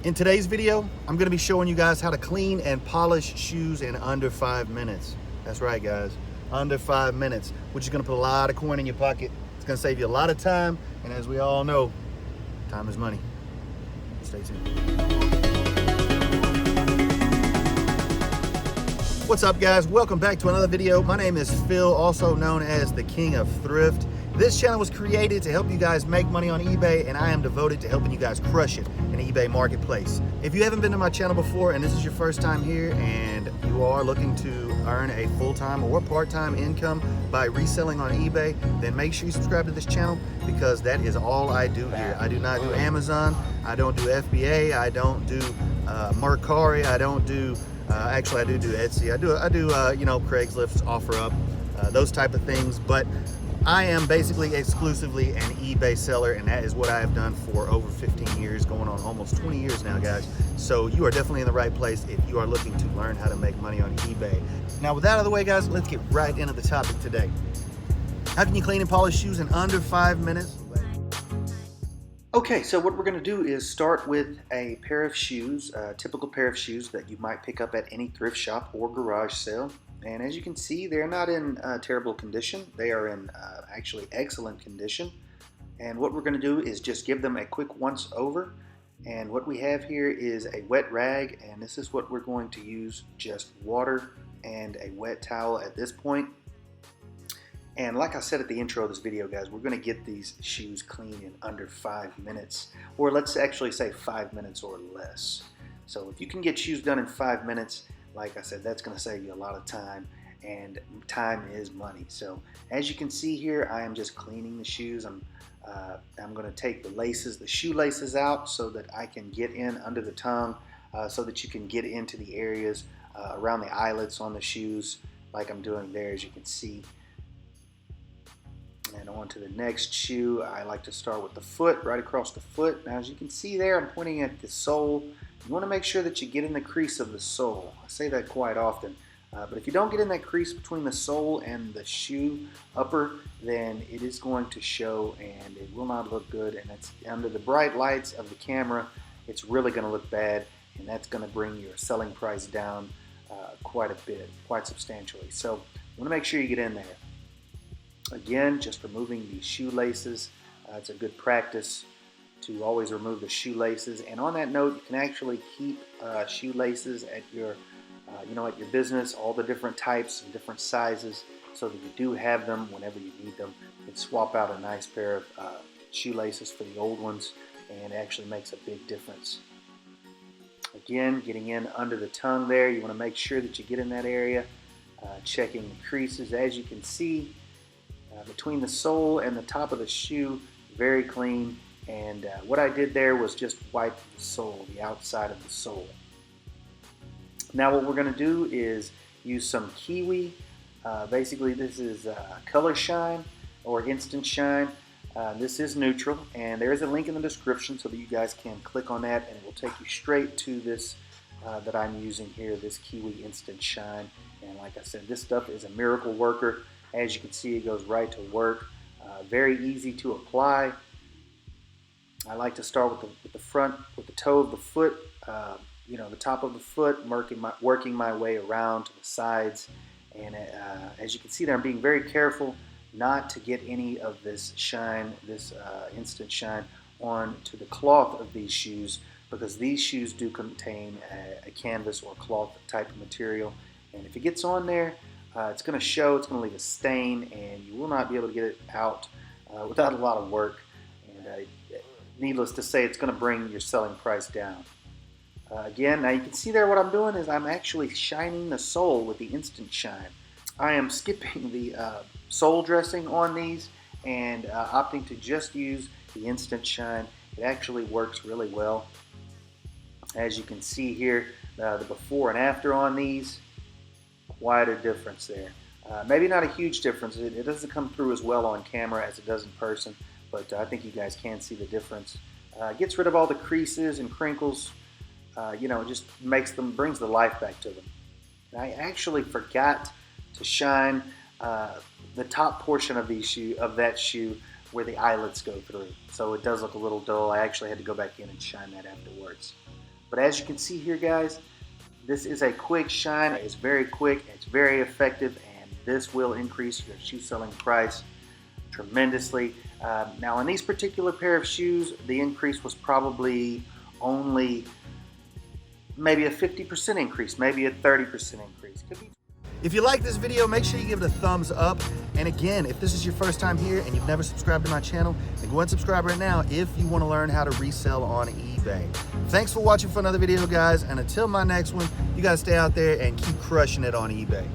In today's video, I'm going to be showing you guys how to clean and polish shoes in under 5 minutes. That's right, guys, under 5 minutes, which is going to put a lot of coin in your pocket. It's going to save you a lot of time, and as we all know, time is money. Stay tuned. What's up, guys? Welcome back to another video. My name is Phil, also known as the King of Thrift. This channel was created to help you guys make money on eBay, and I am devoted to helping you guys crush it in the eBay marketplace. If you haven't been to my channel before and this is your first time here and you are looking to earn a full-time or part-time income by reselling on eBay, then make sure you subscribe to this channel, because that is all I do here. I do not do Amazon, I don't do FBA, I don't do Mercari, I don't do actually, I do Etsy. I do you know, Craigslist, OfferUp, those type of things. But I am basically exclusively an eBay seller, and that is what I have done for over 15 years, going on almost 20 years now, guys. So you are definitely in the right place if you are looking to learn how to make money on eBay. Now, with that out of the way, guys, let's get right into the topic today. How can you clean and polish shoes in under 5 minutes? Okay, so what we're going to do is start with a pair of shoes, a typical pair of shoes that you might pick up at any thrift shop or garage sale. And as you can see, they're not in terrible condition. They are in actually excellent condition. And what we're going to do is just give them a quick once over. And what we have here is a wet rag, and this is what we're going to use: just water and a wet towel at this point. And like I said at the intro of this video, guys, we're going to get these shoes clean in under 5 minutes, or let's actually say 5 minutes or less. So if you can get shoes done in 5 minutes, like I said, that's going to save you a lot of time, and time is money. So as you can see here, I am just cleaning the shoes. I'm going to take the laces, the shoelaces out, so that I can get in under the tongue, so that you can get into the areas around the eyelets on the shoes, like I'm doing there, as you can see. And on to the next shoe. I like to start with the foot, right across the foot. Now, as you can see there, I'm pointing at the sole. You want to make sure that you get in the crease of the sole. I say that quite often. But if you don't get in that crease between the sole and the shoe upper, then it is going to show and it will not look good. And it's under the bright lights of the camera, it's really going to look bad. And that's going to bring your selling price down quite a bit, quite substantially. So you want to make sure you get in there. Again, just removing the shoelaces. It's a good practice to always remove the shoelaces. And on that note, you can actually keep shoelaces at your, at your business, all the different types and different sizes, so that you do have them whenever you need them. You can swap out a nice pair of shoelaces for the old ones, and it actually makes a big difference. Again, getting in under the tongue there, you want to make sure that you get in that area, checking the creases. As you can see, between the sole and the top of the shoe, very clean. And what I did there was just wipe the sole, the outside of the sole. Now what we're going to do is use some KIWI. Basically, this is Color Shine or Instant Shine. This is neutral, and there is a link in the description so that you guys can click on that, and it will take you straight to this that I'm using here, this KIWI Instant Shine. And like I said, this stuff is a miracle worker. As you can see, it goes right to work. Very easy to apply. I like to start with the front, with the toe of the foot, the top of the foot, working my way around to the sides. And as you can see there, I'm being very careful not to get any of this shine, this instant shine, onto the cloth of these shoes, because these shoes do contain a canvas or cloth type of material. And if it gets on there, it's going to show, it's going to leave a stain, and you will not be able to get it out without a lot of work. And needless to say, it's going to bring your selling price down. Again, now you can see there what I'm doing is I'm actually shining the sole with the Instant Shine. I am skipping the sole dressing on these and opting to just use the Instant Shine. It actually works really well. As you can see here, the before and after on these, quite a difference there. Maybe not a huge difference. It doesn't come through as well on camera as it does in person, but I think you guys can see the difference. Gets rid of all the creases and crinkles. It just brings the life back to them. And I actually forgot to shine the top portion of that shoe where the eyelets go through. So it does look a little dull. I actually had to go back in and shine that afterwards. But as you can see here, guys, this is a quick shine. It's very quick, it's very effective, and this will increase your shoe selling price tremendously. Now in these particular pair of shoes, the increase was probably only maybe a 50% increase, maybe a 30% increase. Could be. If you like this video, make sure you give it a thumbs up. And again, if this is your first time here and you've never subscribed to my channel, then go ahead and subscribe right now if you want to learn how to resell on eBay. Thanks for watching for another video, guys. And until my next one, you guys stay out there and keep crushing it on eBay.